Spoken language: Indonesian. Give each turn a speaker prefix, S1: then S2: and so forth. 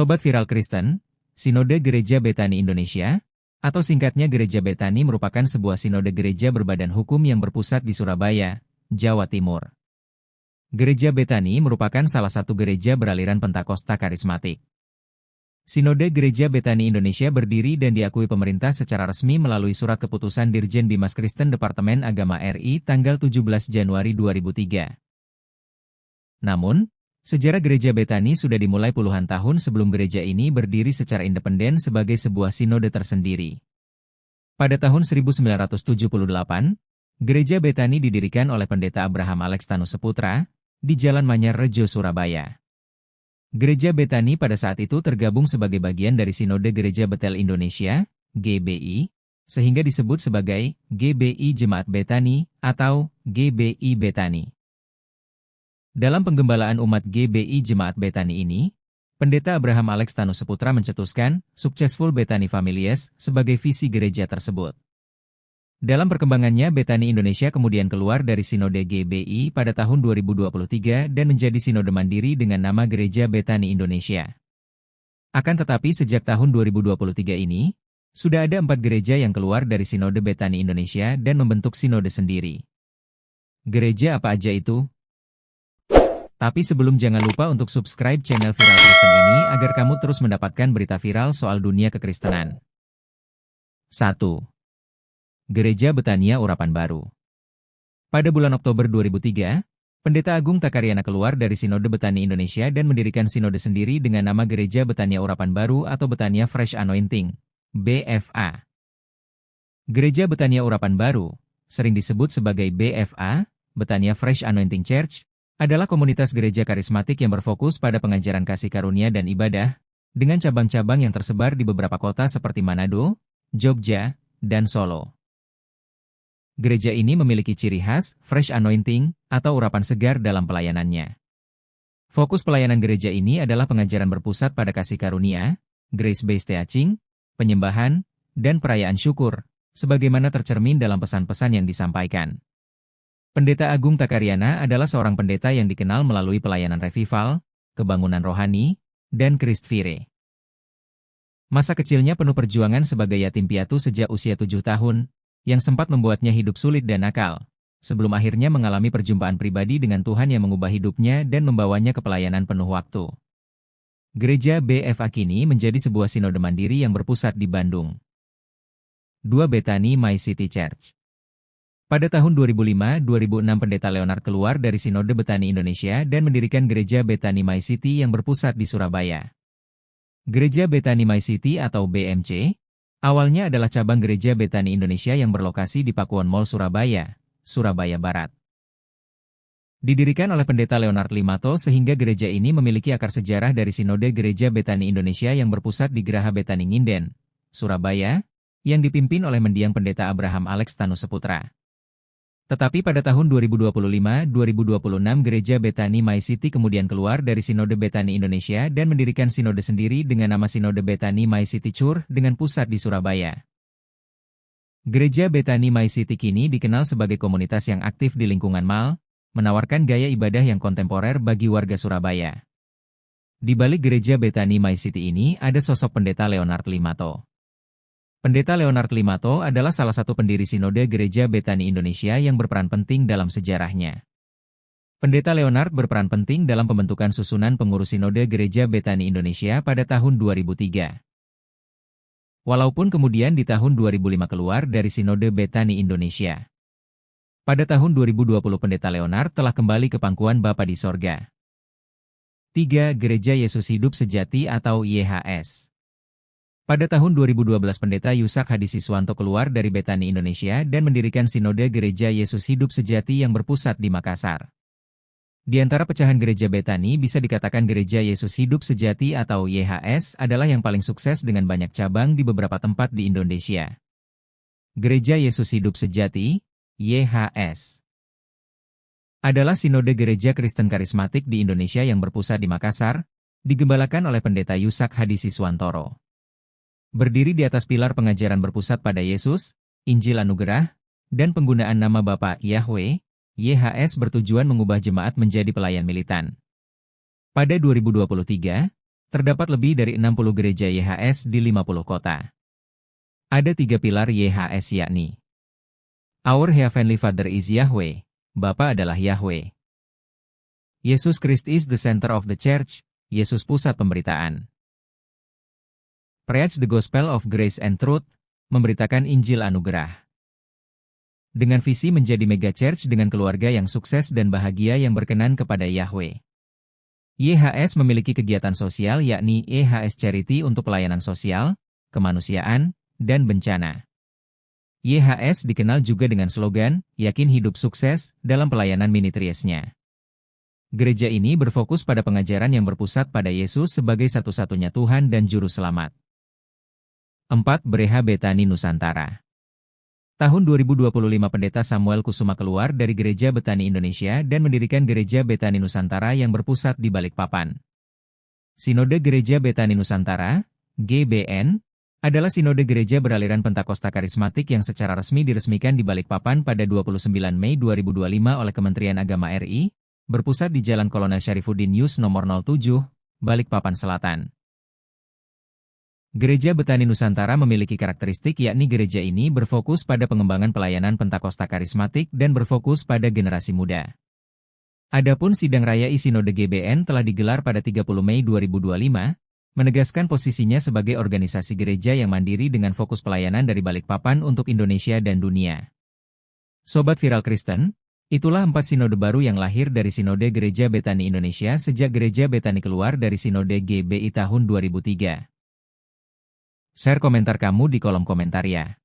S1: Sobat Viral Kristen, Sinode Gereja Betani Indonesia, atau singkatnya Gereja Betani merupakan sebuah sinode gereja berbadan hukum yang berpusat di Surabaya, Jawa Timur. Gereja Betani merupakan salah satu gereja beraliran Pentakosta karismatik. Sinode Gereja Betani Indonesia berdiri dan diakui pemerintah secara resmi melalui surat keputusan Dirjen Bimas Kristen Departemen Agama RI tanggal 17 Januari 2003. Namun, sejarah Gereja Betani sudah dimulai puluhan tahun sebelum gereja ini berdiri secara independen sebagai sebuah sinode tersendiri. Pada tahun 1978, Gereja Betani didirikan oleh Pendeta Abraham Alex Tanuseputra di Jalan Manyar Rejo, Surabaya. Gereja Betani pada saat itu tergabung sebagai bagian dari Sinode Gereja Betel Indonesia, GBI, sehingga disebut sebagai GBI Jemaat Betani atau GBI Betani. Dalam penggembalaan umat GBI Jemaat Betani ini, Pendeta Abraham Alex Tanuseputra mencetuskan Successful Betani Families sebagai visi gereja tersebut. Dalam perkembangannya, Betani Indonesia kemudian keluar dari Sinode GBI pada tahun 2023 dan menjadi sinode mandiri dengan nama Gereja Betani Indonesia. Akan tetapi sejak tahun 2023 ini, sudah ada 4 gereja yang keluar dari Sinode Betani Indonesia dan membentuk sinode sendiri. Gereja apa aja itu? Tapi sebelum, jangan lupa untuk subscribe channel Viral Kristen ini agar kamu terus mendapatkan berita viral soal dunia kekristenan. 1. Gereja Betania Urapan Baru. Pada bulan Oktober 2003, Pendeta Agung Takariana keluar dari Sinode Betani Indonesia dan mendirikan sinode sendiri dengan nama Gereja Betania Urapan Baru atau Betania Fresh Anointing, BFA. Gereja Betania Urapan Baru, sering disebut sebagai BFA, Betania Fresh Anointing Church, adalah komunitas gereja karismatik yang berfokus pada pengajaran kasih karunia dan ibadah, dengan cabang-cabang yang tersebar di beberapa kota seperti Manado, Jogja, dan Solo. Gereja ini memiliki ciri khas, fresh anointing, atau urapan segar dalam pelayanannya. Fokus pelayanan gereja ini adalah pengajaran berpusat pada kasih karunia, grace-based teaching, penyembahan, dan perayaan syukur, sebagaimana tercermin dalam pesan-pesan yang disampaikan. Pendeta Agung Takariana adalah seorang pendeta yang dikenal melalui pelayanan revival, kebangunan rohani, dan Christ Fire. Masa kecilnya penuh perjuangan sebagai yatim piatu sejak usia 7 tahun, yang sempat membuatnya hidup sulit dan nakal, sebelum akhirnya mengalami perjumpaan pribadi dengan Tuhan yang mengubah hidupnya dan membawanya ke pelayanan penuh waktu. Gereja BFA kini menjadi sebuah sinode mandiri yang berpusat di Bandung. 2. Betani My City Church. Pada tahun 2005-2006 Pendeta Leonard keluar dari Sinode Betani Indonesia dan mendirikan Gereja Betani My City yang berpusat di Surabaya. Gereja Betani My City atau BMC, awalnya adalah cabang Gereja Betani Indonesia yang berlokasi di Pakuwon Mall Surabaya, Surabaya Barat. Didirikan oleh Pendeta Leonard Limato sehingga gereja ini memiliki akar sejarah dari Sinode Gereja Betani Indonesia yang berpusat di Geraha Betani Nginden, Surabaya, yang dipimpin oleh mendiang Pendeta Abraham Alex Tanuseputra. Tetapi pada tahun 2025-2026 Gereja Betani My City kemudian keluar dari Sinode Betani Indonesia dan mendirikan sinode sendiri dengan nama Sinode Betani My City Church dengan pusat di Surabaya. Gereja Betani My City kini dikenal sebagai komunitas yang aktif di lingkungan mall, menawarkan gaya ibadah yang kontemporer bagi warga Surabaya. Di balik Gereja Betani My City ini ada sosok Pendeta Leonard Limato. Pendeta Leonard Limato adalah salah satu pendiri Sinode Gereja Betani Indonesia yang berperan penting dalam sejarahnya. Pendeta Leonard berperan penting dalam pembentukan susunan pengurus Sinode Gereja Betani Indonesia pada tahun 2003. Walaupun kemudian di tahun 2005 keluar dari Sinode Betani Indonesia. Pada tahun 2020 Pendeta Leonard telah kembali ke pangkuan Bapa di sorga. 3. Gereja Yesus Hidup Sejati atau YHS. Pada tahun 2012 Pendeta Yusak Hadisiswanto keluar dari Betani Indonesia dan mendirikan Sinode Gereja Yesus Hidup Sejati yang berpusat di Makassar. Di antara pecahan Gereja Betani bisa dikatakan Gereja Yesus Hidup Sejati atau YHS adalah yang paling sukses dengan banyak cabang di beberapa tempat di Indonesia. Gereja Yesus Hidup Sejati, YHS, adalah Sinode Gereja Kristen Karismatik di Indonesia yang berpusat di Makassar, digembalakan oleh Pendeta Yusak Hadisiswantoro. Berdiri di atas pilar pengajaran berpusat pada Yesus, Injil Anugerah, dan penggunaan nama Bapa Yahweh, YHS bertujuan mengubah jemaat menjadi pelayan militan. Pada 2023, Terdapat lebih dari 60 gereja YHS di 50 kota. Ada 3 pilar YHS yakni Our Heavenly Father is Yahweh, Bapa adalah Yahweh. Yesus Christ is the center of the church, Yesus pusat pemberitaan. Preach the Gospel of Grace and Truth, memberitakan Injil Anugerah. Dengan visi menjadi mega church dengan keluarga yang sukses dan bahagia yang berkenan kepada Yahweh. YHS memiliki kegiatan sosial yakni YHS Charity untuk pelayanan sosial, kemanusiaan, dan bencana. YHS dikenal juga dengan slogan, Yakin Hidup Sukses, dalam pelayanan ministeriesnya. Gereja ini berfokus pada pengajaran yang berpusat pada Yesus sebagai satu-satunya Tuhan dan Juru Selamat. 4. Bereha Betani Nusantara. Tahun 2025 Pendeta Samuel Kusuma keluar dari Gereja Betani Indonesia dan mendirikan Gereja Betani Nusantara yang berpusat di Balikpapan. Sinode Gereja Betani Nusantara, GBN, adalah sinode gereja beraliran Pentakosta Karismatik yang secara resmi diresmikan di Balikpapan pada 29 Mei 2025 oleh Kementerian Agama RI, berpusat di Jalan Kolonel Syarifuddin Yus nomor 07, Balikpapan Selatan. Gereja Betani Nusantara memiliki karakteristik yakni gereja ini berfokus pada pengembangan pelayanan Pentakosta Karismatik dan berfokus pada generasi muda. Adapun Sidang Raya Sinode GBN telah digelar pada 30 Mei 2025, menegaskan posisinya sebagai organisasi gereja yang mandiri dengan fokus pelayanan dari Balikpapan untuk Indonesia dan dunia. Sobat Viral Kristen, itulah 4 sinode baru yang lahir dari Sinode Gereja Betani Indonesia sejak Gereja Betani keluar dari Sinode GBI tahun 2003. Share komentar kamu di kolom komentar ya.